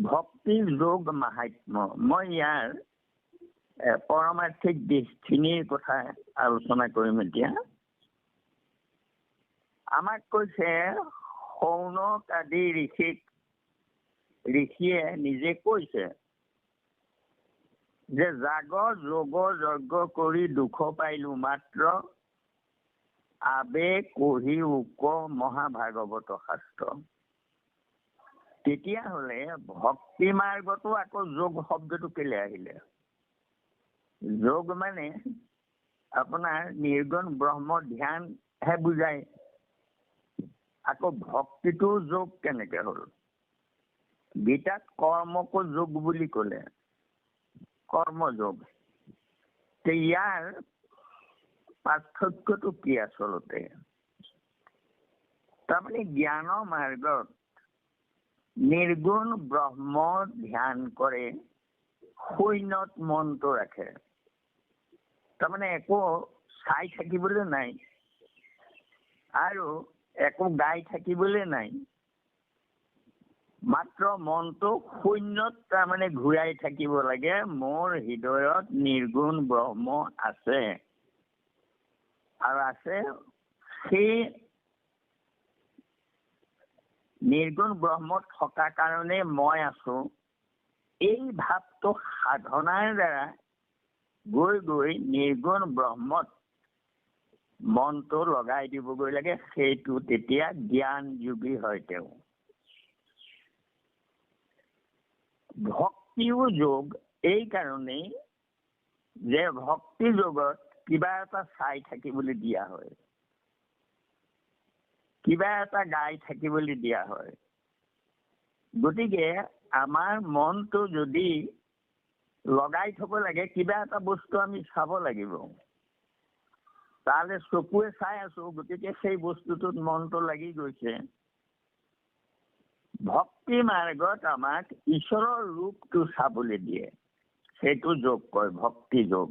ভক্তি যোগ মাহাত্ম্য মই ইয়াৰ পৰমাৰ্থিক দিশখিনিৰ কথা আলোচনা কৰিম এতিয়া। আমাক কৈছে শৌনক আদি ঋষিয়ে নিজে কৈছে যে যাগ যোগ যজ্ঞ কৰি দুখ পাইলো মাত্ৰ আবে কহি উক মহাভাগৱত শাস্ত্ৰ। তেতিয়াহ'লে ভক্তি মাৰ্গতো আকৌ যোগ শব্দটো কেলে আহিলে? যোগ মানে আপোনাৰ নিৰ্গুণ ব্ৰহ্ম ধ্যানহে বুজায়। আকৌ ভক্তিটো যোগ কেনেকে হ'ল? গীতাত কৰ্মকো যোগ বুলি ক'লে, কৰ্মযোগ। ইয়াৰ পাৰ্থক্যটো কি আচলতে? তাৰমানে জ্ঞানৰ মাৰ্গত নিৰ্গুণ ব্ৰহ্ম ধ্যান কৰে, শূন্যত মনটো ৰাখে। তাৰমানে একো চাই থাকিবলৈ নাই আৰু একো গাই থাকিবলৈ নাই, মাত্ৰ মনটো শূন্যত তাৰমানে ঘূৰাই থাকিব লাগে। মোৰ হৃদয়ত নিৰ্গুণ ব্ৰহ্ম আছে আৰু আছে, সেই নিৰ্গুণ ব্ৰহ্মত থকা কাৰণে মই আছো। এই ভাৱটো সাধনাৰ দ্বাৰা গৈ গৈ নিৰ্গুণ ব্ৰহ্মত মনটো লগাই দিবগৈ লাগে। সেইটো তেতিয়া জ্ঞান যোগী হয় তেওঁ। ভক্তিও যোগ এই কাৰণেই যে ভক্তি যোগত কিবা এটা চাই থাকিবলৈ দিয়া হয়, কিবা এটা গাই থাকিবলৈ দিয়া হয়। গতিকে আমাৰ মনটো যদি লগাই থব লাগে, কিবা এটা বস্তু আমি চাব লাগিব। তাহলে চকুৱে চাই আছো, গতিকে সেই বস্তুটোত মনটো লাগি গৈছে। ভক্তি মাৰ্গত আমাক ঈশ্বৰৰ ৰূপটো চাবলৈ দিয়ে, সেইটো যোগ কয় ভক্তি যোগ।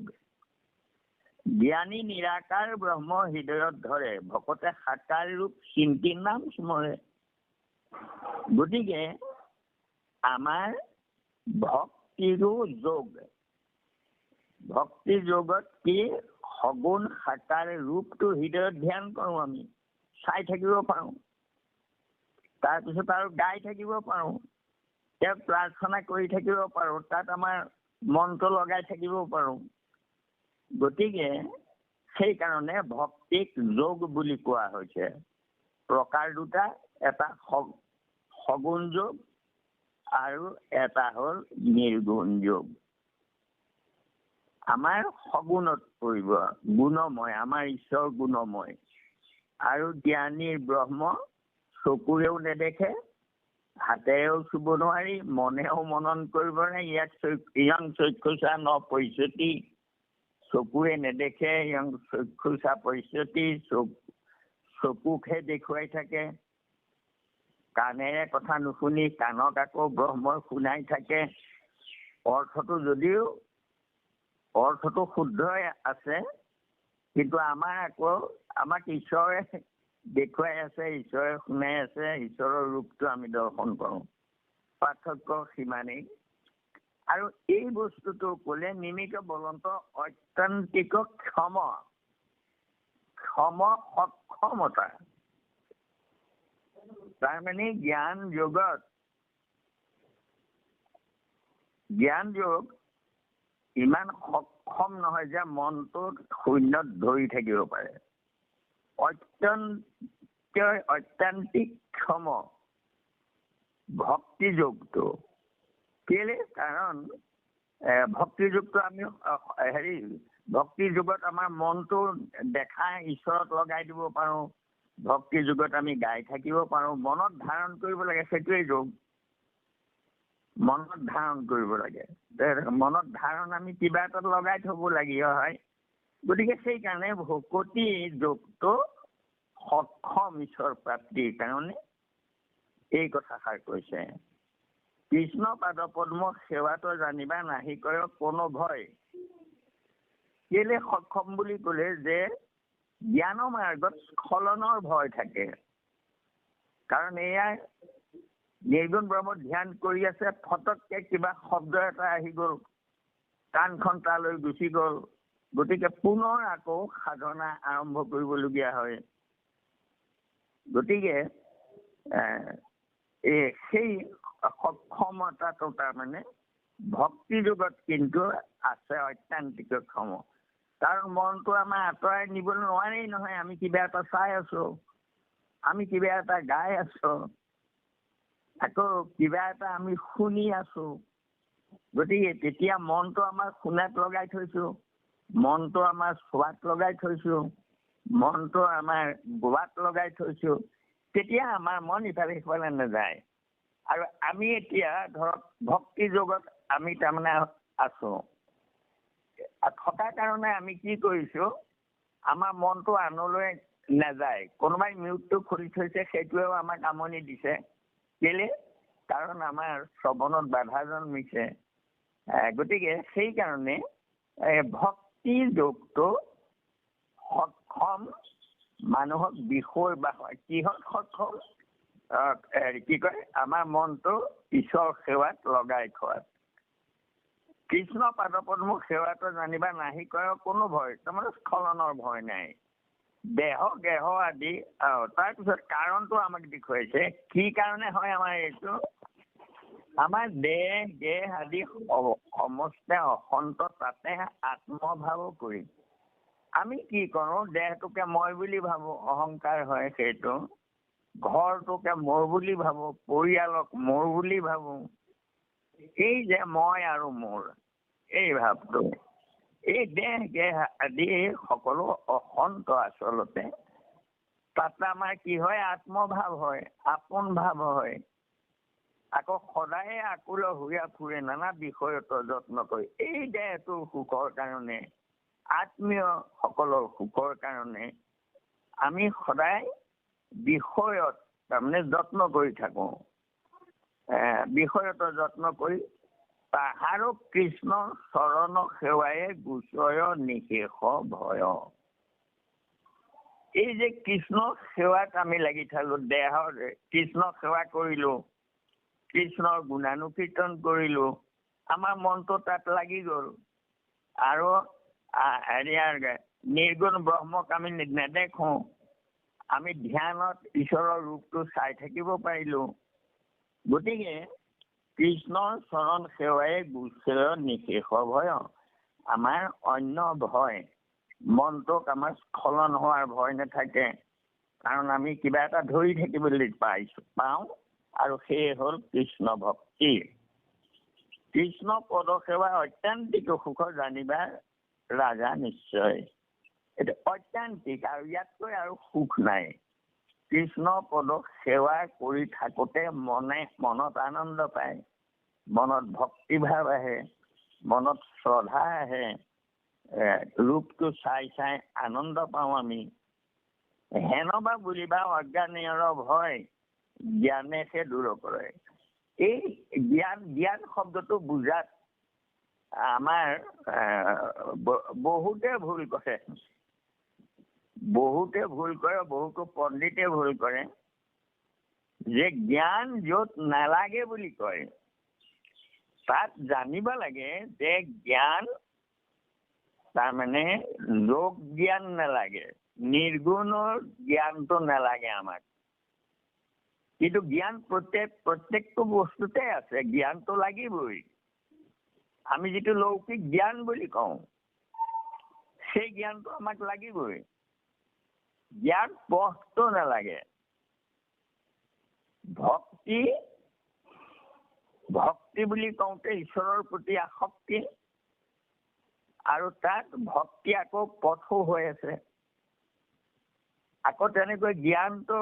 জ্ঞানী নিৰাকাৰ ব্ৰহ্ম হৃদয়ত ধৰে, ভকতে সাকাৰ ৰূপ চিন্তি নাম স্মৰে। গতিকে আমাৰ ভক্তিৰো যোগ। ভক্তি যোগত কি? সগুণ সাকাৰ ৰূপটো হৃদয়ত ধ্যান কৰো, আমি চাই থাকিব পাৰো। তাৰপিছত আৰু গাই থাকিব পাৰো, তেওঁক প্ৰাৰ্থনা কৰি থাকিব পাৰো, তাত আমাৰ মনটো লগাই থাকিব পাৰো। গতিকে সেইকাৰণে ভক্তিক যোগ বুলি কোৱা হৈছে। প্ৰকাৰ দুটা, এটা সগুণ যোগ আৰু এটা হ'ল নিৰ্গুণ যোগ। আমাৰ সগুণত পৰিব, গুণময়, আমাৰ ঈশ্বৰ গুণময়। আৰু জ্ঞানীৰ ব্ৰহ্ম চকুৰেও নেদেখে, হাতেৰেও চুব নোৱাৰি, মনেও মনন কৰিব নোৱাৰি। ইয়াক চক্ষুষা ন পশ্যতি, চকুৰে নেদেখে, চক্ষুষা পশ্যতি, চকুকহে দেখুৱাই থাকে। কাণেৰে কথা নুশুনি কাণক আকৌ ব্ৰহ্মই শুনাই থাকে। অৰ্থটো শুদ্ধই আছে, কিন্তু আমাক ঈশ্বৰে দেখুৱাই আছে, ঈশ্বৰে শুনাই আছে, ঈশ্বৰৰ ৰূপটো আমি দৰ্শন কৰো। পাৰ্থক্য সিমানেই। আৰু এই বস্তুটো ক'লে নিমিত বলন্ত অত্যন্তিক সক্ষমতা। তাৰমানে জ্ঞান যোগ ইমান সক্ষম নহয় যে মনটোত শূন্যত ধৰি থাকিব পাৰে। অত্যন্তিক ক্ষম ভক্তি যোগটো। কেলে? কাৰণ ভক্তি যোগটো আমি ভক্তি যোগত আমাৰ মনটো দেখা ঈশ্বৰত লগাই দিব পাৰো। ভক্তি যোগত আমি গাই থাকিব পাৰো, মনত ধাৰণ কৰিব লাগে, সেইটোৱেই যোগ। মনত ধাৰণ কৰিব লাগে। মনত ধাৰণ আমি কিবা এটাত লগাই থব লাগীয়া হয়। গতিকে সেইকাৰণে ভকতি যোগটো সক্ষম ঈশ্বৰ প্ৰাপ্তিৰ কাৰণে এই কথাষাৰ কৈছে। কৃষ্ণ পাদ পদ্ম সেৱাটো জানিবা নাহি কয় কোনো ভয়। কেলে সক্ষম বুলি ক'লে যে জ্ঞানৰ মাৰ্গত স্খলনৰ ভয় থাকে। কাৰণ এয়া নিৰ্গুণ ব্ৰহ্ম ধ্যান কৰি আছে, ফটককে কিবা শব্দ এটা আহি গ'ল, কাণখন তালৈ গুচি গ'ল, গতিকে পুনৰ আকৌ সাধনা আৰম্ভ কৰিবলগীয়া হয়। গতিকে সেই সক্ষমতাটো তাৰমানে ভক্তি যুগত কিন্তু আছে অত্যান্তিক ক্ষম। কাৰণ মনটো আমাৰ আঁতৰাই নিবলৈ নোৱাৰেই নহয়। আমি কিবা এটা চাই আছো, আমি কিবা এটা গাই আছো, আকৌ কিবা এটা আমি শুনি আছো। গতিকে তেতিয়া মনটো আমাৰ শুনাত লগাই থৈছো, মনটো আমাৰ চোৱাত লগাই থৈছো, মনটো আমাৰ গোৱাত লগাই থৈছো। তেতিয়া আমাৰ মন ইফালে সিফালে নাযায়। আৰু আমি এতিয়া ধৰক ভক্তি যোগত আমি তাৰমানে আছো। থকাৰ কাৰণে আমি কি কৰিছো, আমাৰ মনটো আনলৈ নাযায়। কোনোবাই মিউটটো খুলি থৈছে, সেইটোৱেও আমাক আমনি দিছে। কেলে? কাৰণ আমাৰ শ্ৰৱণত বাধা জন্মিছে। গতিকে সেইকাৰণে ভক্তি যোগটো সক্ষম মানুহক বিষয় বা কিহত সক্ষম, কি কয়, আমাৰ মনটো ঈশ্বৰ সেৱাত লগাই থোৱাত। কৃষ্ণ পাদপদ্ম সেৱাটো জানিবা নাহি কয় কোনো ভয়, তাৰমানে স্খলনৰ ভয় নাই। দেহ গেহ আদি তাৰপিছত কাৰণটো আমাক দেখুৱাইছে। কি কাৰণে হয় আমাৰ এইটো? আমাৰ দেহ গেহ আদি সমস্ত অসন্ত তাতে আত্মভাৱ কৰি আমি কি কৰো, দেহটোকে মই বুলি ভাবো, অহংকাৰ হয় সেইটো। ঘৰটোকে মোৰ বুলি ভাবো, পৰিয়ালক মোৰ বুলি ভাবো। এই যে মই আৰু মোৰ এই ভাৱটো, এই দেহ গেহ আদি সকলো অসন্ত আচলতে তাতে আমাৰ কি হয়, আত্মভাৱ হয়, আপোন ভাৱ হয়। আকৌ সদায়ে আকুল হৈ ফুৰে নানা বিষয়ত যত্ন কৰি। এই দেহটোৰ সুখৰ কাৰণে, আত্মীয় সকলৰ সুখৰ কাৰণে আমি সদায় বিষয়ত তাৰমানে যত্ন কৰি থাকো। বিষয়ত যত্ন কৰি তাহাৰো কৃষ্ণ চৰণ সেৱায়ে গুচয় নিশেষ ভয়। এই যে কৃষ্ণ সেৱাত আমি লাগি থাকো, দেহৰ কৃষ্ণ সেৱা কৰিলো, কৃষ্ণৰ গুণানুকীৰ্তন কৰিলো, আমাৰ মনটো তাত লাগি গ'ল। আৰু নিৰ্গুণ ব্ৰহ্মক আমি নেদেখো, আমি ধ্যানত ঈশ্বৰৰ ৰূপটো চাই থাকিব পাৰিলো। গতিকে কৃষ্ণৰ চৰণ সেৱাই গুচয় নিশেষ ভয়। আমাৰ অন্য ভয়, মনটোক আমাৰ স্খলন হোৱাৰ ভয় নাথাকে। কাৰণ আমি কিবা এটা ধৰি থাকিবলৈ পাওঁ, আৰু সেয়ে হ'ল কৃষ্ণ ভক্তি। কৃষ্ণ পদ সেৱা অত্যান্তিক সুখ জানিবা ৰাজা নিশ্চয়। এইটো অত্যান্তিক, আৰু ইয়াতকৈ আৰু সুখ নাই। কৃষ্ণ পদ সেৱা কৰি থাকোতে মনত আনন্দ পায়, মনত ভক্তিভাৱ আহে, মনত শ্ৰদ্ধা আহে, ৰূপটো চাই চাই আনন্দ পাওঁ আমি। হেনবা বুলিবা অজ্ঞানীয়ৰ ভয়, জ্ঞানে সে দূৰ কৰে। এই জ্ঞান শব্দটো বুজাত আমাৰ বহুতে ভুল কৰে, বহুতো পণ্ডিতে ভুল কৰে যে জ্ঞান য'ত নালাগে বুলি কয়, তাত জানিব লাগে যে জ্ঞান তাৰমানে যোগ জ্ঞান নালাগে, নিৰ্গুণৰ জ্ঞানটো নালাগে আমাক। কিন্তু জ্ঞান প্ৰত্যেকটো বস্তুতে আছে, জ্ঞানটো লাগিবই। আমি যিটো লৌকিক জ্ঞান বুলি কওঁ, সেই জ্ঞানটো আমাক লাগিবই। জ্ঞান পথটো নালাগে। ভক্তি বুলি কওঁতে ঈশ্বৰৰ প্ৰতি আসক্তি, আৰু তাত ভক্তি আকৌ পথো হৈ আছে। আকৌ তেনেকৈ জ্ঞানটো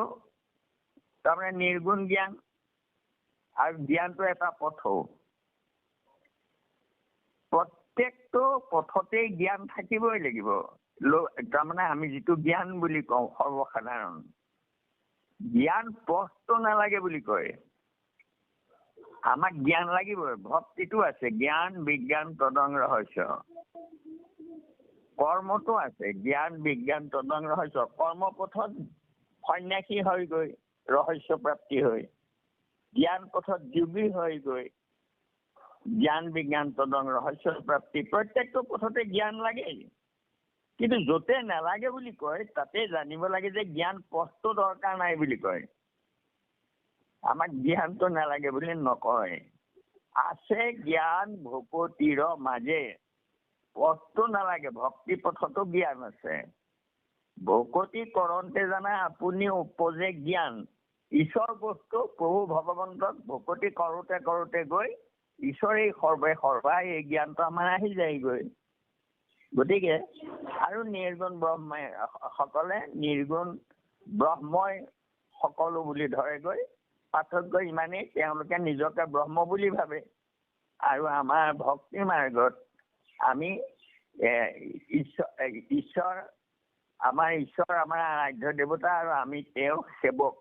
তাৰমানে নিৰ্গুণ জ্ঞান, আৰু জ্ঞানটো এটা পথো। প্ৰত্যেকটো পথতেই জ্ঞান থাকিবই লাগিব। তাৰমানে আমি যিটো জ্ঞান বুলি কওঁ সৰ্বসাধাৰণ, জ্ঞান পথটো নালাগে বুলি কয়। আমাক জ্ঞান লাগিবই, ভক্তিটো আছে, জ্ঞান বিজ্ঞান তদং ৰহস্য। কৰ্মটো আছে, জ্ঞান বিজ্ঞান তদং ৰহস্য। কৰ্মপথত সন্ন্যাসী হয়গৈ ৰহস্য প্ৰাপ্তি হৈ। জ্ঞান পথত যোগী হৈ গৈ জ্ঞান বিজ্ঞান তদং ৰহস্যৰ প্ৰাপ্তি, প্ৰত্যেকটো পথতে জ্ঞান লাগে। কিন্তু য'তে নালাগে বুলি কয় তাতে জানিব লাগে যে জ্ঞান পথটো দৰকাৰ নাই বুলি কয়। আমাক জ্ঞানটো নালাগে বুলি নকয়। আছে জ্ঞান ভকতিৰ মাজে, পথটো নালাগে, ভক্তি পথতো জ্ঞান আছে। ভকতি কৰোঁতে জানা আপুনি উপজে জ্ঞান, ঈশ্বৰ বস্তু প্ৰভু ভগৱন্তক ভকতি কৰোঁতে কৰোঁতে গৈ ঈশ্বৰেই সৰ্বে সৰ্বা এই জ্ঞানটো আমাৰ আহি যায়গৈ। গতিকে আৰু নিৰ্গুণ ব্ৰহ্মই সকলে নিৰ্গুণ ব্ৰহ্মই সকলো বুলি ধৰেগৈ। পাৰ্থক্য ইমানেই, তেওঁলোকে নিজকে ব্ৰহ্ম বুলি ভাবে। আৰু আমাৰ ভক্তি মাৰ্গত আমি ঈশ্বৰ আমাৰ আৰাধ্য দেৱতা আৰু আমি তেওঁ সেৱক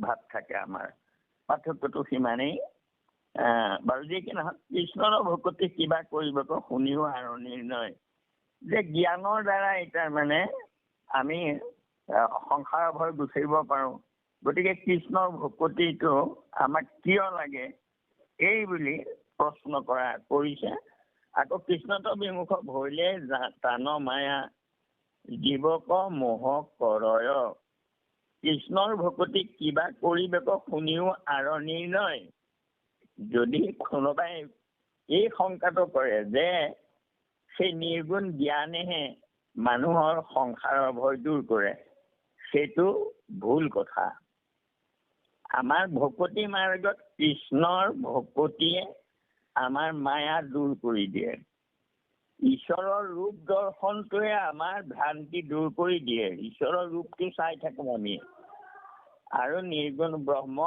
ভাৱ থাকে আমাৰ। পাৰ্থক্যটো সিমানেই। বাৰু যি কি নহওক, কৃষ্ণৰ ভকতি কিবা কৰিবতো শুনিও আৰু নিৰ্ণয় যে জ্ঞানৰ দ্বাৰা এতিয়া মানে আমি সংসাৰৰ ভয় গুচাৰিব পাৰোঁ। গতিকে কৃষ্ণৰ ভকতিটো আমাক কিয় লাগে এই বুলি প্ৰশ্ন কৰিছে। আকৌ কৃষ্ণত বিমুখ ভৈলে টান মায়া জীৱক মোহ কৰয়। কৃষ্ণৰ ভকতি কিবা কৰিবক শুনিও আৰু নিৰ্ণয়। যদি কোনোবাই এই শংকাটো কৰে যে সেই নিৰ্গুণ জ্ঞানেহে মানুহৰ সংসাৰৰ ভয় দূৰ কৰে, সেইটো ভুল কথা। আমাৰ ভকতি মাৰ্গত কৃষ্ণৰ ভকতিয়ে আমাৰ মায়া দূৰ কৰি দিয়ে। ঈশ্বৰৰ ৰূপ দৰ্শনটোৱে আমাৰ ভ্ৰান্তি দূৰ কৰি দিয়ে। ঈশ্বৰৰ ৰূপটো চাই থাকোঁ আমি, আৰু নিৰ্গুণ ব্ৰহ্ম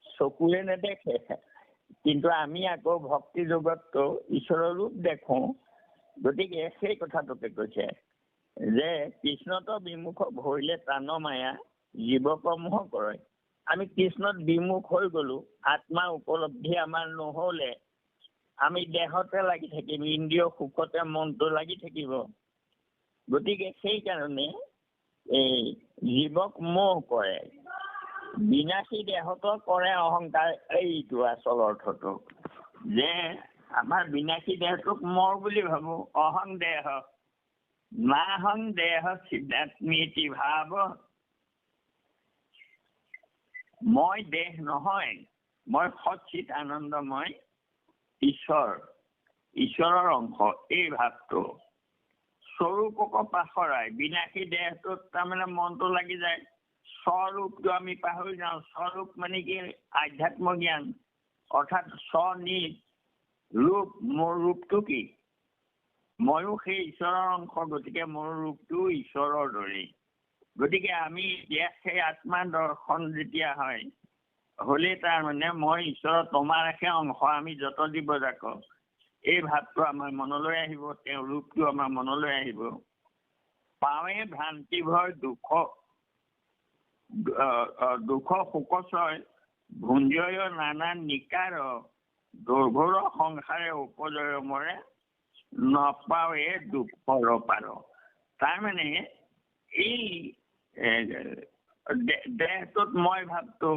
চকুৰে নেদেখে, কিন্তু আমি আকৌ ভক্তি জগতটো ঈশ্বৰৰ ৰূপ দেখোঁ। গতিকে সেই কথাটোকে কৈছে যে কৃষ্ণত বিমুখ ভৈলে টান মায়া জীৱক মোহ কৰে। আমি কৃষ্ণত বিমুখ হৈ গ'লো, আত্মা উপলব্ধি আমাৰ নহ'লে আমি দেহতে লাগি থাকিম, ইন্দ্ৰিয় সুখতে মনটো লাগি থাকিব। গতিকে সেইকাৰণে এই জীৱক মোহ কৰে, বিনাশী দেহতো কৰে অহংকাৰ। এইটো আচল অৰ্থটো যে আমাৰ বিনাশী দেহটোক মোৰ বুলি ভাবো। অহং দেহ নাহং দেহ সিদ্ধাত্মীতি ভাৱ। মই দেহ নহয়, মই সচ্চিত আনন্দময় ঈশ্বৰৰ অংশ, এই ভাৱটো স্বৰূপক পাহৰাই বিনাশী দেহটোত তাৰমানে মনটো লাগি যায়। স্বৰূপটো আমি পাহৰি যাওঁ। স্বৰূপ মানে কি? আধ্যাত্ম জ্ঞান, অৰ্থাৎ স্বনিজ ৰূপ। মোৰ ৰূপটো কি? ময়ো সেই ঈশ্বৰৰ অংশ, গতিকে মোৰ ৰূপটো ঈশ্বৰৰ দৰেই। গতিকে আমি সেই আত্মা দৰ্শন যেতিয়া হয় হলে তাৰমানে মই ঈশ্বৰৰ তোমাৰহে অংশ, আমি যত দিব যাক, এই ভাৱটো আমাৰ মনলৈ আহিব, তেওঁৰ ৰূপটো আমাৰ মনলৈ আহিব। পাৱে ভ্ৰান্তি ভয় দুখ শোকচয় ভুঞ্জয় নানা নিকাৰ দুৰ্ঘৰ সংসাৰে উপজয় মৰে নপাৱে দুখৰ পাৰ। তাৰমানে এই দেহটোত মই ভাৱটো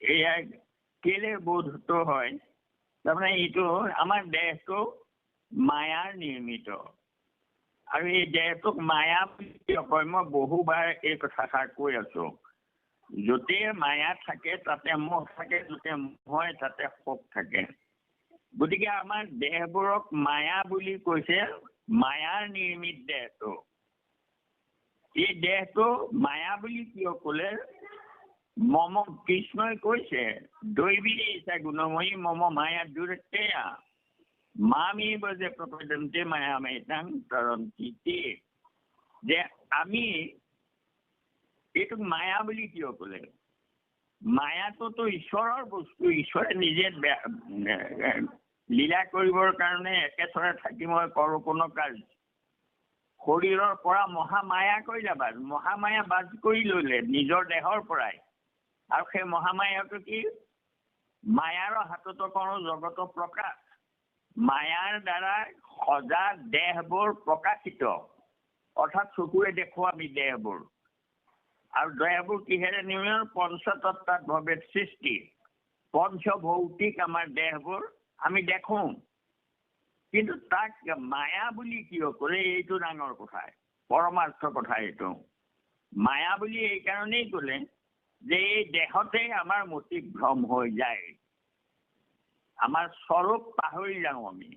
এয়া কেলে বোধটো হয়, তাৰমানে এইটো আমাৰ দেহটো মায়াৰ নিৰ্মিত। আৰু এই দেহটোক মায়া বুলি কয়। মই বহুবাৰ এই কথাষাৰ কৈ আছো। য'তে মায়া থাকে তাতে মোহ থাকে, য'তে মোহ হয় তাতে শোক থাকে। গতিকে আমাৰ দেহবোৰক মায়া বুলি কৈছে, মায়াৰ নিৰ্মিত দেহটো। এই দেহটো মায়া বুলি কিয় ক'লে? মম কৃষ্ণই কৈছে দৈবী ইচ্ছা গুণময়ী মম মায়া দুৰতেয়া মামি বজে প্ৰপদন্তে মায়া মেতাং তৰন্তি। যে আমি এইটোক মায়া বুলি কিয় ক'লে? মায়াটোতো ঈশ্বৰৰ বস্তু। ঈশ্বৰে নিজে লীলা কৰিবৰ কাৰণে একেথৰে থাকি মই কৰোঁ কোনো কাজ। শৰীৰৰ পৰা মহামায়া কৰিলে বাজ, মহামায়া বাজ কৰি ললে নিজৰ দেহৰ পৰাই। আৰু সেই মহামায়াটো কি? মায়াৰ হাততো কোনো জগত প্ৰকাশ। মায়াৰ দ্বাৰা সজা দেহবোৰ প্ৰকাশিত, অৰ্থাৎ চকুৰে দেখো আমি দেহবোৰ। আৰু দেহবোৰ কিহেৰে নিৰ্মিত? পঞ্চতত্ত্বাত ভৱেত সৃষ্টি। পঞ্চভৌতিক আমাৰ দেহবোৰ আমি দেখো, কিন্তু তাক মায়া বুলি কিয় ক'লে এইটো ডাঙৰ কথা, পৰমাৰ্থ কথা এইটো। মায়া বুলি এইকাৰণেই ক'লে যে এই দেহতে আমাৰ মতি ভ্ৰম হৈ যায়, আমাৰ স্বৰূপ পাহৰি যাওঁ আমি,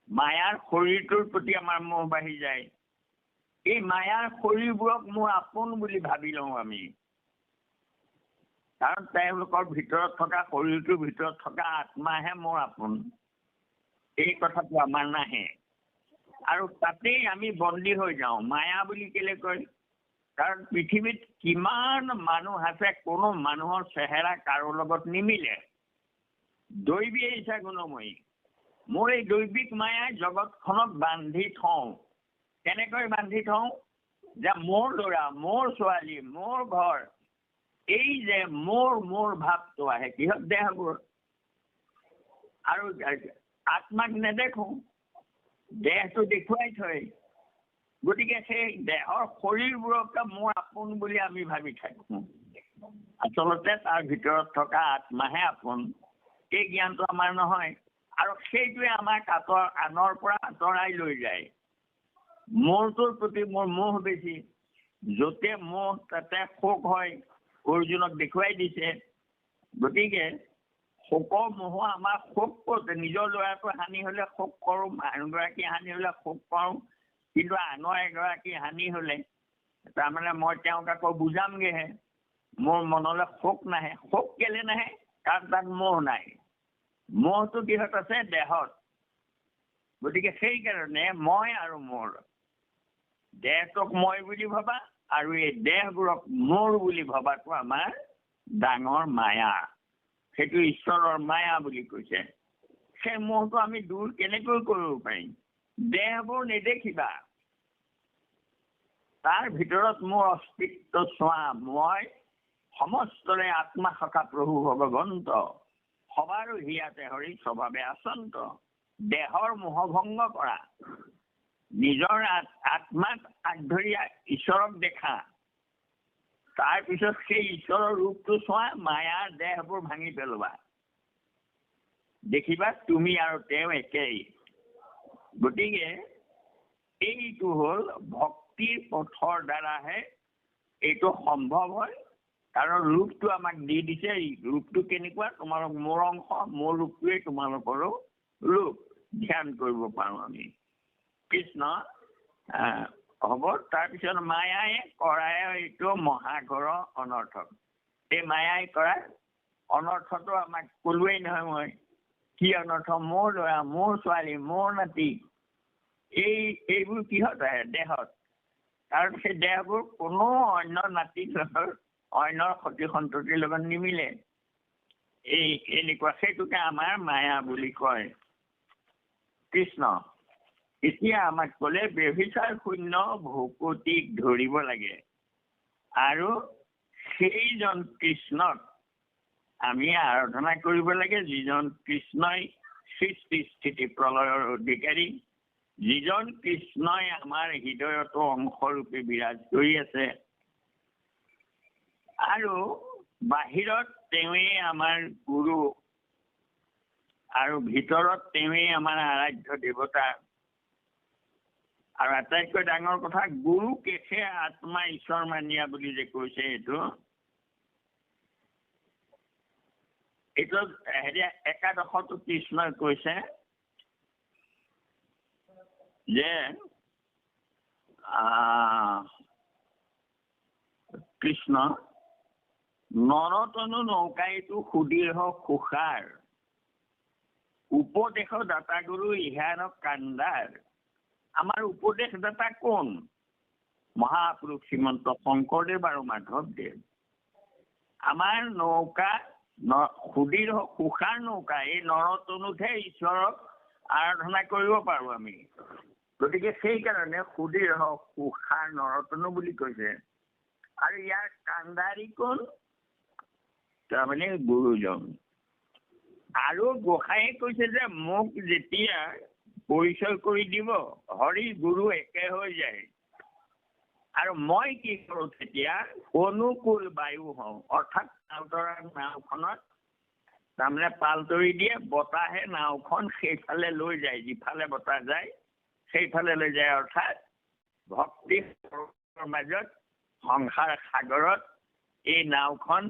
মায়াৰ শৰীৰটোৰ প্ৰতি আমাৰ মোহ বাঢ়ি যায়। এই মায়াৰ শৰীৰবোৰক মোৰ আপোন বুলি ভাবি লওঁ আমি, কাৰণ তেওঁলোকৰ ভিতৰত থকা শৰীৰটোৰ ভিতৰত থকা আত্মাহে মোৰ আপোন, এই কথাটো আমাৰ নাহে। আৰু তাতেই আমি বন্দী হৈ যাওঁ। মায়া বুলি কেলে কয়? কাৰণ পৃথিৱীত কিমান মানুহ আছে, কোনো মানুহৰ চেহেৰা কাৰো লগত নিমিলে। দৈৱী ইচ্ছা গুণময়ী, মোৰ এই দৈৱিক মায়াই জগতখনক বান্ধি থওঁ। কেনেকৈ বান্ধি থওঁ? যে মোৰ ল'ৰা, মোৰ ছোৱালী, মোৰ ঘৰ, এই যে মোৰ ভাৱটো আহে কিহত? দেহবোৰ। আৰু আত্মাক নেদেখো, দেহটো দেখুৱাই থয়। গতিকে সেই দেহৰ শৰীৰবোৰকে মোৰ আপোন বুলি আমি ভাবি থাকো। আচলতে তাৰ ভিতৰত থকা আত্মাহে আপোন, এই জ্ঞানটো আমাৰ নহয়। আৰু সেইটোৱে আমাক আনৰ পৰা আঁতৰাই লৈ যায়। মোৰটোৰ প্ৰতি মোৰ মোহ বেছি, য'তে মোহ তাতে শোক হয়, অৰ্জুনক দেখুৱাই দিছে। গতিকে শোকৰ মোহ আমাৰ শোক কৰোঁতে, নিজৰ ল'ৰাটো হানি হলে শোক কৰোঁ, মানুহগৰাকী হানি হলে শোক কৰোঁ, কিন্তু আনৰ এগৰাকী হানি হলে তাৰমানে মই তেওঁক আকৌ বুজামগেহে, মোৰ মনলৈ শোক নাহে। শোক কেলে নাহে? কাৰণ তাত মোহ নাই। মোহটো কিহত আছে? দেহত। গতিকে সেইকাৰণে মই আৰু মোৰ, দেহটোক মই বুলি ভাবা আৰু এই দেহবোৰক মোৰ বুলি ভবাটো আমাৰ ডাঙৰ মায়া। সেইটো ঈশ্বৰৰ মায়া বুলি কৈছে। সেই মোহটো আমি দূৰ কেনেকৈ কৰিব পাৰিম? দেহবোৰ নেদেখিবা, তাৰ ভিতৰত মোৰ অস্তিত্ব চোৱা। মই সমস্তৰে আত্মা সখা প্ৰভু ভগৱন্ত, সবাৰো হিয়াতে হৰি স্বভাৱে আচন্ত। দেহৰ মোহভংগ কৰা, নিজৰ আত্মাক আগ ধৰি ঈশ্বৰক দেখা, তাৰপিছত সেই ঈশ্বৰৰ ৰূপটো চোৱা, মায়াৰ দেহবোৰ ভাঙি পেলোৱা, দেখিবা তুমি আৰু তেওঁ একেই। গতিকে এইটো হ'ল ভক্তিৰ পথৰ দ্বাৰাহে এইটো সম্ভৱ হয়। কাৰণ ৰূপটো আমাক দি দিছে। ৰূপটো কেনেকুৱা? তোমালোক মোৰ অংশ, মোৰ ৰূপটোৱে তোমালোকৰো ৰূপ। ধ্যান কৰিব পাৰো আমি। কৃষ্ণ হ'ব। তাৰপিছত মায়াই কৰায় এইটো মহাঘৰৰ অনৰ্থক। এই মায়াই কৰা অনৰ্থটো আমাক ক'লোৱেই নহয় মই। কি অনৰ্থ? মোৰ ল'ৰা, মোৰ ছোৱালী, মোৰ নাতি, এইবোৰ কিহত আহে? দেহত। কাৰণ সেই দেহবোৰ কোনো অন্য নাতি অন্য সতি সন্ততিৰ লগত নিমিলে। এনেকুৱা, সেইটোকে আমাৰ মায়া বুলি কয়। কৃষ্ণ এতিয়া আমাক ক'লে ব্যভিচাৰ শূন্য ভকতিক ধৰিব লাগে, আৰু সেইজন কৃষ্ণক আমি আৰাধনা কৰিব লাগে, যিজন কৃষ্ণই সৃষ্টি স্থিতি প্ৰলয়ৰ অধিকাৰী, যিজন কৃষ্ণই আমাৰ হৃদয়তো অংশৰূপে বিৰাজ কৰি আছে, আৰু বাহিৰত তেওঁৱেই আমাৰ গুৰু, আৰু ভিতৰত তেওঁৱেই আমাৰ আৰাধ্য দেৱতা। আৰু আটাইতকৈ ডাঙৰ কথা, গুৰু কেশে আত্মা ঈশ্বৰ মানিয়া বুলি যে কৈছে, এইটো একাদশতো কৃষ্ণই কৈছে যে কৃষ্ণ নৰতনু নৌকাইটো সুদীৰ্ঘ সুষাৰ, উপদেশ দাতা গুৰু ইহাৰ কাণ্ডাৰ। আমাৰ উপদেশদাতা কোন? মহাপুৰুষ শ্ৰীমন্ত শংকৰদেৱ আৰু মাধৱদেৱ। আমাৰ নৌকা সুদীৰ্ঘ সুষাৰ নৌকা, এই নৰতনুতহে ঈশ্বৰক আৰাধনা কৰিব পাৰো আমি। গতিকে সেইকাৰণে সুদীৰ্ঘ সুষাৰ নৰতনু বুলি কৈছে। আৰু ইয়াৰ কাণ্ডাৰী কোন? তাৰমানে গুৰুজন। আৰু গোসাঁয়ে কৈছে যে মোক যেতিয়া পৰিচয় কৰি দিব, হৰি গুৰু একে হৈ যায়, আৰু মই কি কৰো তেতিয়া? অনুকূল বায়ু হওঁ। অৰ্থাৎ নাওখনত তাৰমানে পাল তৰি দিয়ে, বতাহে নাওখন সেইফালে লৈ যায়, যিফালে বতাহ যায় সেইফালে লৈ যায়। অৰ্থাৎ ভক্তিৰ মাজত সংসাৰ সাগৰত এই নাওখন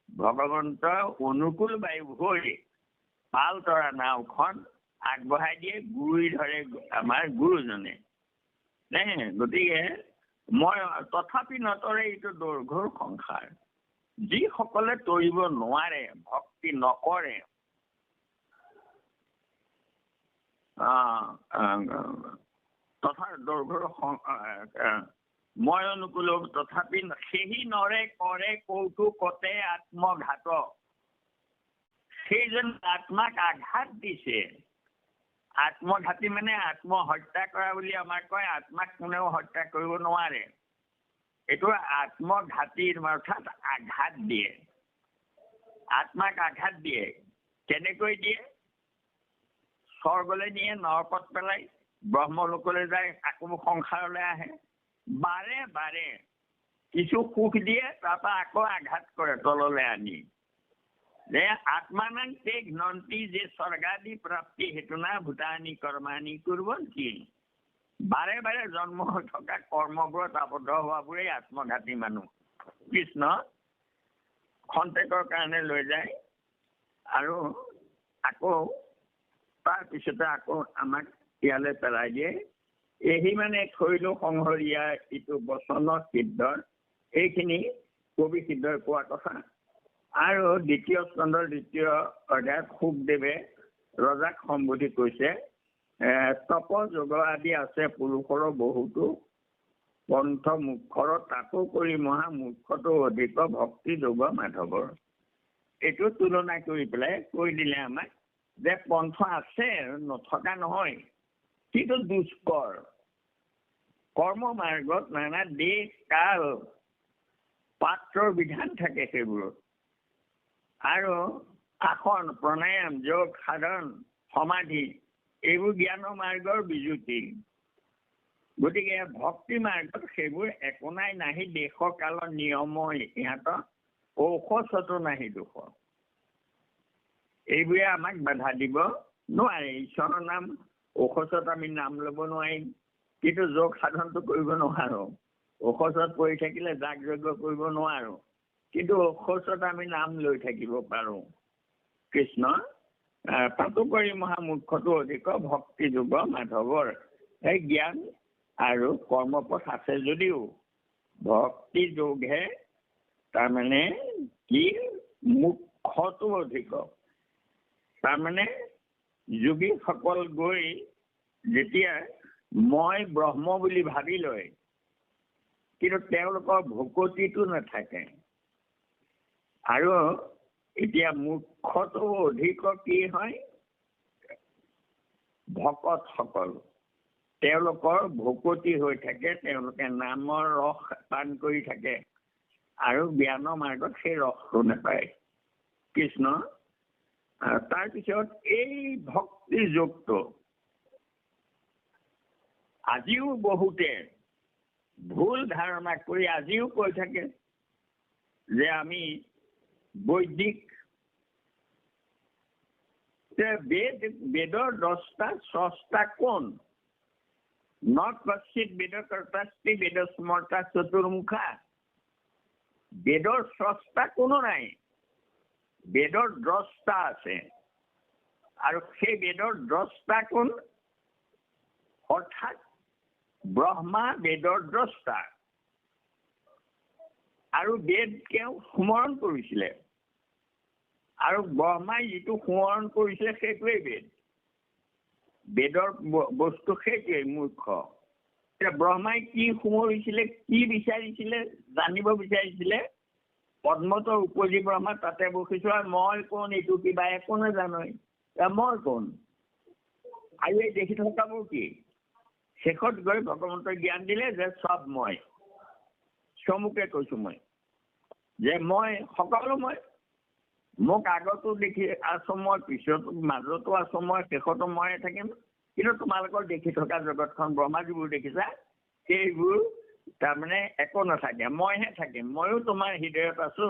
ভগৱন্তৰ অনুকূল বায়ু হৈ পাল তৰা নাওখন আগবঢ়াই দিয়ে, গুৰি ধৰে আমাৰ গুৰুজনে। গতিকে মই তথাপি নতৰে এইটো দৈৰ্ঘ্যৰ সংসাৰ। যিসকলে তৰিব নোৱাৰে, ভক্তি নকৰে, তথা দৈৰ্ঘ্যৰ মই অনুকূল তথাপি সেহি নৰে কৰে কৌতুকতে আত্মঘাত। সেইজন আত্মাক আঘাত দিছে। আত্মঘাতী মানে আত্মহত্যা কৰা বুলি আমাক কয়। আত্মাক কোনেও হত্যা কৰিব নোৱাৰে। এইটো আত্মঘাতীৰ অৰ্থাৎ আঘাত দিয়ে। আত্মাক আঘাত দিয়ে। কেনেকৈ দিয়ে? স্বৰ্গলৈ নিয়ে, নৰকত পেলাই, ব্ৰহ্মলোকলৈ যায়, আকৌ সংসাৰলৈ আহে। বাৰে বাৰে কিছু সুখ দিয়ে, তাৰপৰা আকৌ আঘাত কৰে তললৈ আনি। যে আত্মানাং তে ঘ্নন্তি যে স্বৰ্গাদি প্ৰাপ্তি হেতুনা ভূতানি কৰ্মানি কুৰ্বন্তি। বাৰে বাৰে জন্ম হৈ থকা কৰ্মবোৰত আবদ্ধ হোৱাবোৰেই আত্মঘাতী মানুহ। কৃষ্ণ খন্তেকৰ কাৰণে লৈ যায় আৰু আকৌ তাৰপিছতে আকৌ আমাক ইয়ালৈ পেলাই দিয়ে। এহি মানে থৈলো সংহৰীয়া ইটো বচন সিদ্ধৰ, এইখিনি কবি সিদ্ধই কোৱা কথা। আৰু দ্বিতীয় স্কন্ধৰ দ্বিতীয় অধ্যায়ত সুখদেৱে ৰজাক সম্বোধি কৈছে, তপ যোগ আদি আছে পুৰুষৰো বহুতো, পন্থ মুখৰ তাকো কৰি মহা মুখ্যটো অধিক ভক্তি যোগ মাধৱৰ। এইটো তুলনা কৰি পেলাই কৈ দিলে আমাক যে পন্থ আছে, নথকা নহয়, কিন্তু দুষ্কৰ। কৰ্ম মাৰ্গত নানা দেশ কাল পাত্ৰৰ বিধান থাকে সেইবোৰত। আৰু আসন, প্ৰণায়াম, যোগ, সাধন, সমাধি এইবোৰ জ্ঞানৰ মাৰ্গৰ বিজুতি। গতিকে ভক্তি মাৰ্গত সেইবোৰ একো নাই, নাহি দেশ কালৰ নিয়মই ইহঁতৰ ঔষধতো নাহি দোষ। এইবোৰে আমাক বাধা দিব নোৱাৰে। ঈশ্বৰৰ নাম ঔষধত আমি নাম ল'ব নোৱাৰিম, কিন্তু যোগ সাধনটো কৰিব নোৱাৰো। ঔষধত পৰি থাকিলে যাগ যজ্ঞ কৰিব নোৱাৰো, কিন্তু ঔষধত আমি নাম লৈ থাকিব পাৰো। কৃষ্ণ তাতো কৰি মহামুখ্যটো অধিক ভক্তি যোগ মাধৱৰ। এই জ্ঞান আৰু কৰ্মপথ আছে যদিও ভক্তি যোগহে তাৰমানে কি মুখ্যটো অধিক। তাৰমানে যোগীসকল গৈ যেতিয়া মই ব্ৰহ্ম বুলি ভাবি লয়, কিন্তু তেওঁলোকৰ ভকতিটো নাথাকে। আৰু এতিয়া মুখ্যটো অধিক কি হয়? ভকতসকল তেওঁলোকৰ ভকতি হৈ থাকে, তেওঁলোকে নামৰ ৰস পান কৰি থাকে আৰু জ্ঞানৰ মাৰ্গত সেই ৰসটো নাপায়। কৃষ্ণ তাৰপিছত এই ভক্তি যোগটো আজিও বহুতে ভুল ধাৰণা কৰি আজিও কৈ থাকে যে আমি বৈদিক, বেদৰ 10টা স্ৰষ্টা কোন? ন কশ্চিৎ বেদ কৰ্তাস্তি বেদ স্মৰ্তা চতুৰ্মুখা। বেদৰ স্ৰষ্টা কোনো নাই, বেদৰ দ্ৰষ্টা আছে। আৰু সেই বেদৰ দ্ৰষ্টা কোন? অৰ্থাৎ ব্ৰহ্মা বেদৰ দ্ৰষ্টা। আৰু বেদ তেওঁ স্মৰণ কৰিছিলে, আৰু ব্ৰহ্মাই যিটো স্মৰণ কৰিছিলে সেইটোৱেই বেদ। বেদৰ বস্তু সেইটোৱেই মুখ্য। এতিয়া ব্ৰহ্মাই কি সুমৰিছিলে, কি বিচাৰিছিলে, জানিব বিচাৰিছিলে? পদ্মতৰ উপজি ব্ৰহ্মা তাতে বহিছো, আৰু মই কোন এইটো কিবা একো নাজানো, মই কোন? আৰু এই দেখি থকাবোৰ কি? শেষত গৈ ভগৱন্তই জ্ঞান দিলে যে চব মই, চমুকে কৈছো মই, যে মই সকলো মই। মোক আগতো দেখি আছো মই, পিছতো মাজতো আছো মই, শেষতো ময়ে থাকিম। কিন্তু তোমালোকৰ দেখি থকা জগতখন ব্ৰহ্মা যিবোৰ দেখিছা সেইবোৰ তাৰমানে একো নাথাকে, মইহে থাকিম। ময়ো তোমাৰ হৃদয়ত আছো,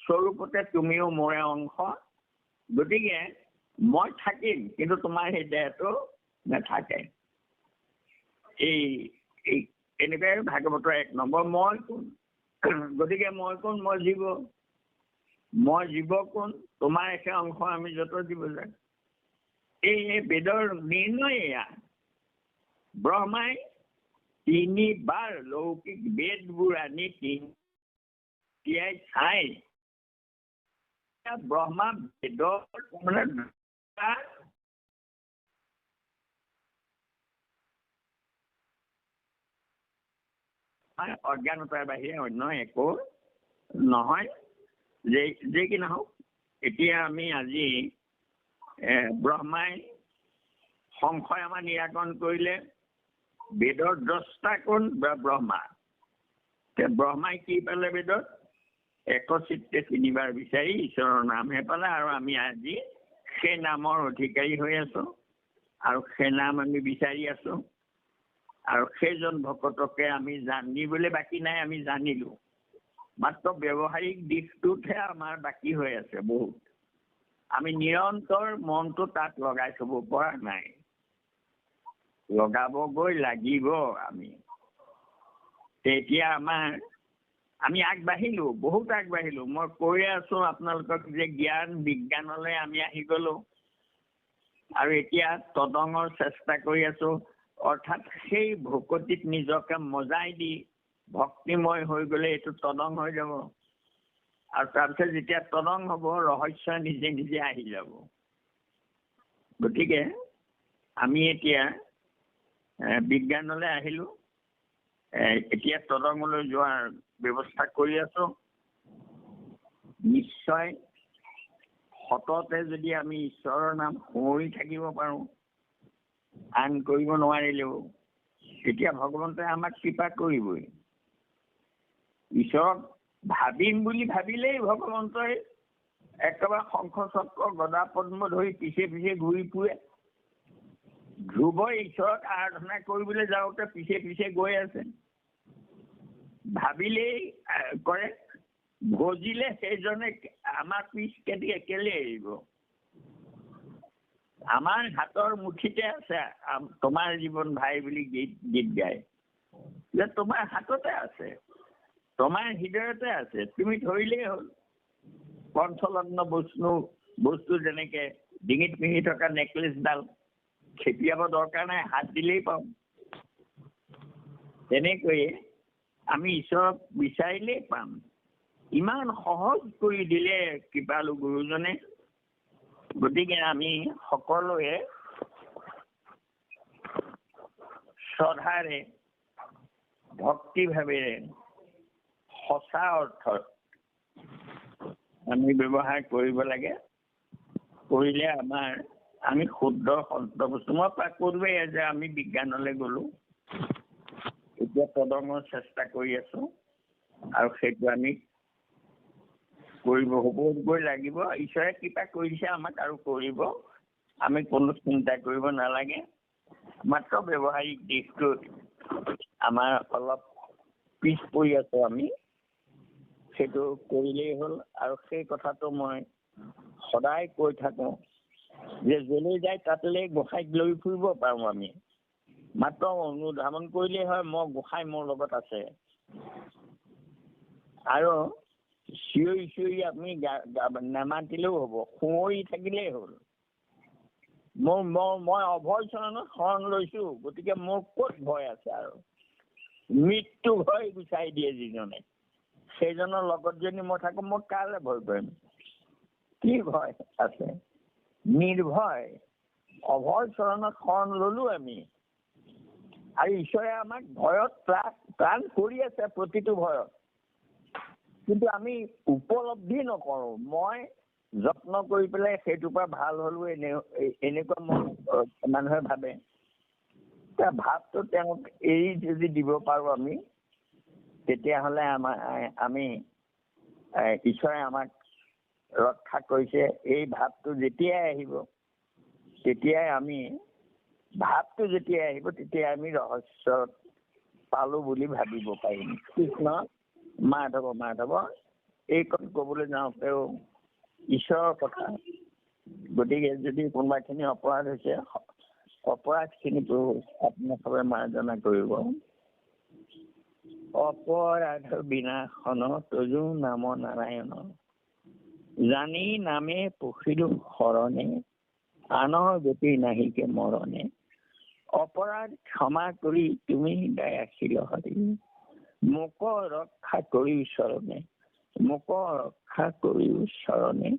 স্বৰূপতে তুমিও মোৰে অংশ। গতিকে মই থাকিম, কিন্তু তোমাৰ সেই দেহটো নাথাকে। এই এনেকুৱাই ভাগৱতৰ 1 নম্বৰ। মই কোন? গতিকে মই কোন? মই জীৱ। মই জীৱ কোন? তোমাৰ একে অংশ আমি যত জীৱ যায়। এই বেদৰ নিৰ্ণয় এয়া। ব্ৰহ্মাই 3 বাৰ লৌকিক বেদবোৰ আনি তিয়াই চাই ব্ৰহ্মা বেদৰ মানে অজ্ঞানতাৰ বাহিৰে অন্য একো নহয়। যে কি নহওক, এতিয়া আমি আজি ব্ৰহ্মাই সংশয় আমাৰ নিৰাকৰণ কৰিলে। বেদৰ দ্ৰষ্টা কোন? ব্ৰহ্মা। ব্ৰহ্মাই কি পালে বেদত? একচিত্তে 3 বাৰ বিচাৰি ঈশ্বৰৰ নামহে পালে, আৰু আমি আজি সেই নামৰ অধিকাৰী হৈ আছো, আৰু সেই নাম আমি বিচাৰি আছো। আৰু সেইজন ভকতকে আমি জানিবলৈ বাকী নাই, আমি জানিলো। মাত্ৰ ব্যৱহাৰিক দিশটোতহে আমাৰ বাকী হৈ আছে বহুত। আমি নিৰন্তৰ মনটো তাত লগাই থব পৰা নাই। লগাবগৈ লাগিব আমি। তেতিয়া আমি আগবাঢ়িলো, বহুত আগবাঢ়িলো। মই কৈ আছো আপোনালোকক যে জ্ঞান বিজ্ঞানলৈ আমি আহি গলো, আৰু এতিয়া তদঙৰ চেষ্টা কৰি আছো। অৰ্থাৎ সেই ভকতিত নিজকে মজাই দি ভক্তিময় হৈ গলে এইটো তদং হৈ যাব। আৰু তাৰপিছত যেতিয়া তদং হব, ৰহস্য নিজে নিজে আহি যাব। গতিকে আমি এতিয়া বিজ্ঞানলৈ আহিলো। এতিয়া তদঙলৈ যোৱাৰ ব্যৱস্থা কৰি আছো। নিশ্চয় সততে যদি আমি ঈশ্বৰৰ নাম সোঁৱৰি থাকিব পাৰো, আন কৰিব নোৱাৰিলেও, তেতিয়া ভগৱন্তই আমাক কৃপা কৰিবই। ঈশ্বৰক ভাবিম বুলি ভাবিলেই ভগৱন্তই একেবাৰে শংখ চক্ৰ গদা পদ্ম ধৰি পিছে পিছে ঘূৰি ফুৰে। ধ্ৰুৱই ঈশ্বৰক আৰাধনা কৰিবলৈ যাওঁতে পিছে পিছে গৈ আছে। ভাবিলেই কৰে, ভজিলে সেইজনে আমাৰ পিছ কেলে এৰিব? আমাৰ হাতৰ মুঠিতে আছে তোমাৰ জীৱন ভাই বুলি গীত গায়। যে তোমাৰ হাততে আছে, তোমাৰ হৃদয়তে আছে, তুমি ধৰিলেই হ'ল। পঞ্চলগ্ন বস্তু যেনেকে ডিঙিত পিন্ধি থকা নেকলেছডাল খেপিয়াব দৰকাৰ নাই, হাত দিলেই পাওঁ। তেনেকৈয়ে আমি ঈশ্বৰক বিচাৰিলেই পাম। ইমান সহজ কৰি দিলে কৃপালু গুৰুজনে। গতিকে আমি সকলোৱে শ্ৰদ্ধাৰে ভক্তি ভাৱেৰে সঁচা অৰ্থত আমি ব্যৱহাৰ কৰিব লাগে। কৰিলে আমি শুদ্ধ সন্তবস্তু। মই কৰোৱেই যে আমি বিজ্ঞানলৈ গলো, এতিয়া তদঙৰ চেষ্টা কৰি আছো, আৰু সেইটো আমি হ'বগৈ লাগিব। ঈশ্বৰে কৃপা কৰিছে আমাক, আৰু কৰিব। আমি কোনো চিন্তা কৰিব নালাগে। মাত্ৰ ব্যৱহাৰিক দিশটোত আমাৰ অলপ পিছ পৰি আছো আমি, সেইটো কৰিলেই হ'ল। আৰু সেই কথাটো মই সদায় কৈ থাকো যে যলৈ যায় তাতেই গোসাঁইক লৈ ফুৰিব পাৰো আমি। মাত্ৰ অনুধাৱন কৰিলেই হয়, গোসাঁই মোৰ লগত আছে। আৰু চিঞৰি চিঞৰি আপুনি নেমাতিলেও হ'ব, সোঁৱৰি থাকিলেই হ'ল। মই অভয় চৰণত শৰণ লৈছো, গতিকে মোৰ ক'ত ভয় আছে? আৰু মৃত্যু ভয় গুচাই দিয়ে যিজনে, সেইজনৰ লগত যদি মই থাকো, মই কালৈ ভয় কৰিম? কি ভয় আছে? নিৰ্ভয় অভয় চৰণত শৰণ ললো আমি। আৰু ঈশ্বৰে আমাক ভয়ত ত্ৰাণ কৰি আছে, প্ৰতিটো ভয়ত। কিন্তু আমি উপলব্ধি নকৰো। মই যত্ন কৰি পেলাই সেইটোৰ পৰা ভাল হলো, এনেকুৱা মানুহে ভাবে। ভাৱটো তেওঁক এৰি যদি দিব পাৰো আমি, তেতিয়াহ'লে আমি ঈশ্বৰে আমাক ৰক্ষা কৰিছে। এই ভাৱটো যেতিয়াই আহিব, তেতিয়াই আমি ৰহস্য পালো বুলি ভাবিব পাৰিম। কৃষ্ণ মাধৱ এইকণ কবলৈ যাওঁতেও ঈশ্বৰৰ কথা গতিকে যদি কোনোবাখিনি অপৰাধ হৈছে, অপৰাধখিনিতো আপোনালোকে মাৰ্জনা কৰিব। অপৰাধ বিনাশন তজু নাম নাৰায়ণ, জানি নামে পখিলো শৰণে, আনৰ গতি নাহিকে মৰণে। অপৰাধ ক্ষমা কৰি তুমি দয়াশীল হৰি, মোক ৰক্ষা কৰি চৰণে, মোক ৰক্ষা কৰি চৰণে।